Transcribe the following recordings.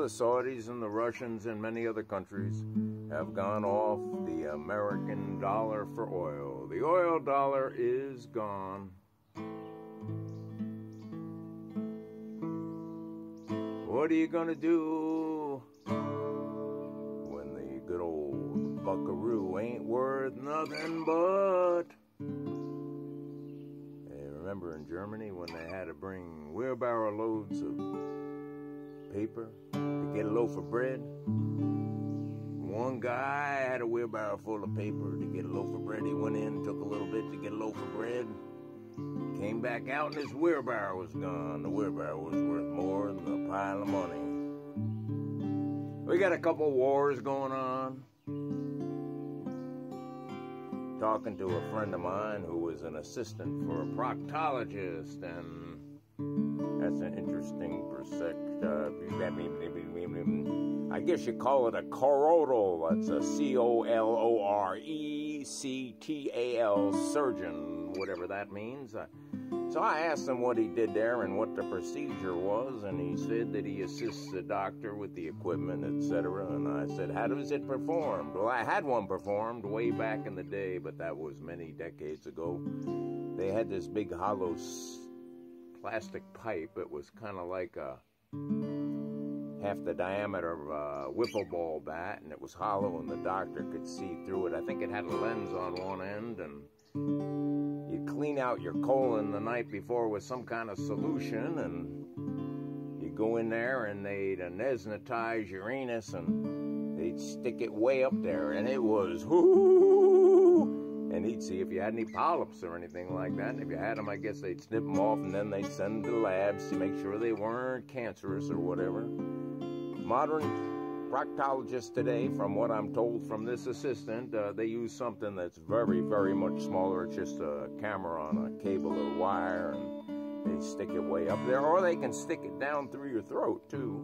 the Saudis and the Russians and many other countries have gone off the American dollar for oil. The oil dollar is gone. What are you gonna do when the good old buckaroo ain't worth nothing but? Hey, remember in Germany when they had to bring wheelbarrow loads of paper to get a loaf of bread? One guy had a wheelbarrow full of paper to get a loaf of bread. He went in, took a little bit to get a loaf of bread, came back out, and his wheelbarrow was gone. The wheelbarrow was worth more than the pile of money. We got a couple wars going on. Talking to a friend of mine who was an assistant for a proctologist, and that's an interesting I guess you call it a coronal. That's a COLORECTAL surgeon, whatever that means. So I asked him what he did there and what the procedure was, and he said that he assists the doctor with the equipment, etc. And I said, how does it perform? Well, I had one performed way back in the day, but that was many decades ago. They had this big hollow plastic pipe. It was kind of like half the diameter of a wiffle ball bat, and it was hollow, and the doctor could see through it. I think it had a lens on one end, and you clean out your colon the night before with some kind of solution, and you go in there and they'd anesthetize your anus, and they'd stick it way up there, and it was whoo, and he'd see if you had any polyps or anything like that, and if you had them, I guess they'd snip them off, and then they'd send them to labs to make sure they weren't cancerous or whatever. Modern proctologists today, from what I'm told from this assistant, they use something that's very, very much smaller. It's just a camera on a cable or wire, and they stick it way up there, or they can stick it down through your throat too.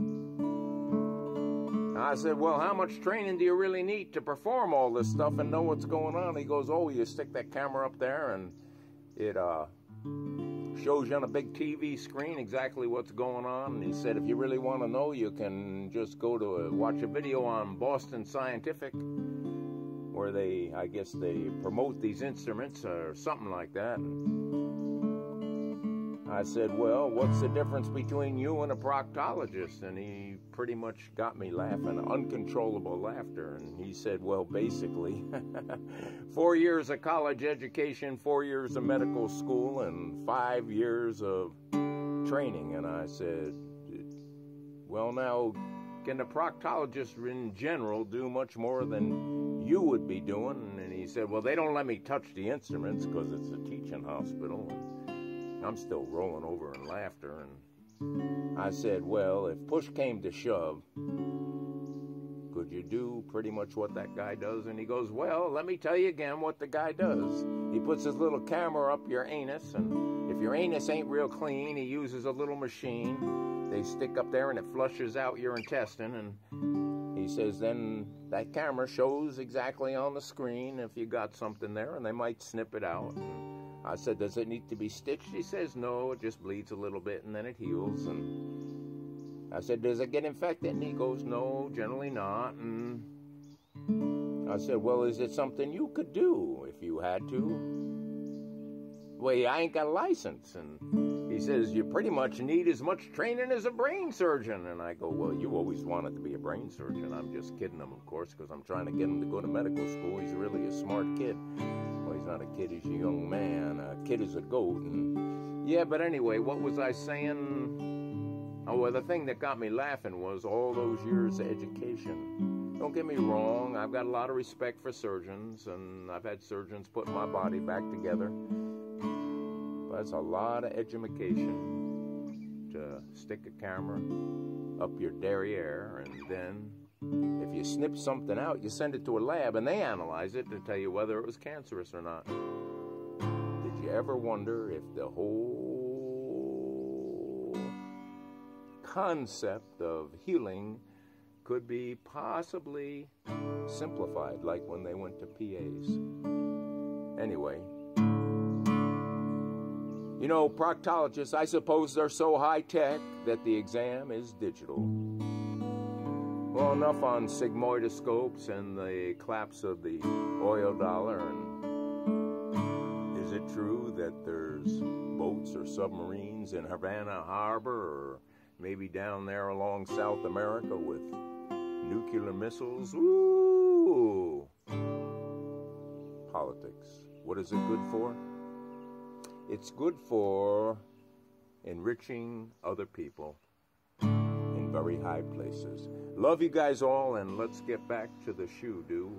I said, well, how much training do you really need to perform all this stuff and know what's going on? He goes, oh, you stick that camera up there, and it shows you on a big TV screen exactly what's going on. And he said, if you really want to know, you can just go to watch a video on Boston Scientific, where I guess they promote these instruments or something like that. I said, well, what's the difference between you and a proctologist? And he pretty much got me laughing, uncontrollable laughter. And he said, well, basically, 4 years of college education, 4 years of medical school, and 5 years of training. And I said, well, now, can the proctologist in general do much more than you would be doing? And he said, well, they don't let me touch the instruments because it's a teaching hospital. I'm still rolling over in laughter, and I said, well, if push came to shove, could you do pretty much what that guy does? And he goes, well, let me tell you again what the guy does. He puts his little camera up your anus, and if your anus ain't real clean, he uses a little machine. They stick up there, and it flushes out your intestine, and he says then that camera shows exactly on the screen if you got something there, and they might snip it out. I said, does it need to be stitched? He says, no, it just bleeds a little bit and then it heals. And I said, does it get infected? And he goes, no, generally not. And I said, well, is it something you could do if you had to? Well, I ain't got a license. And he says, you pretty much need as much training as a brain surgeon. And I go, well, you always wanted to be a brain surgeon. I'm just kidding him, of course, because I'm trying to get him to go to medical school. He's really a smart kid. Well, he's not a kid, he's a young man. A kid is a goat. And yeah, but anyway, what was I saying? Oh, well, the thing that got me laughing was all those years of education. Don't get me wrong, I've got a lot of respect for surgeons, and I've had surgeons put my body back together. But it's a lot of education to stick a camera up your derriere, and then if you snip something out, you send it to a lab, and they analyze it to tell you whether it was cancerous or not. Did you ever wonder if the whole concept of healing could be possibly simplified, like when they went to PAs? Anyway, you know, proctologists, I suppose they're so high-tech that the exam is digital. Well, enough on sigmoidoscopes and the collapse of the oil dollar. And is it true that there's boats or submarines in Havana Harbor, or maybe down there along South America with nuclear missiles? Ooh! Politics. What is it good for? It's good for enriching other people in very high places. Love you guys all, and let's get back to the shoe, do.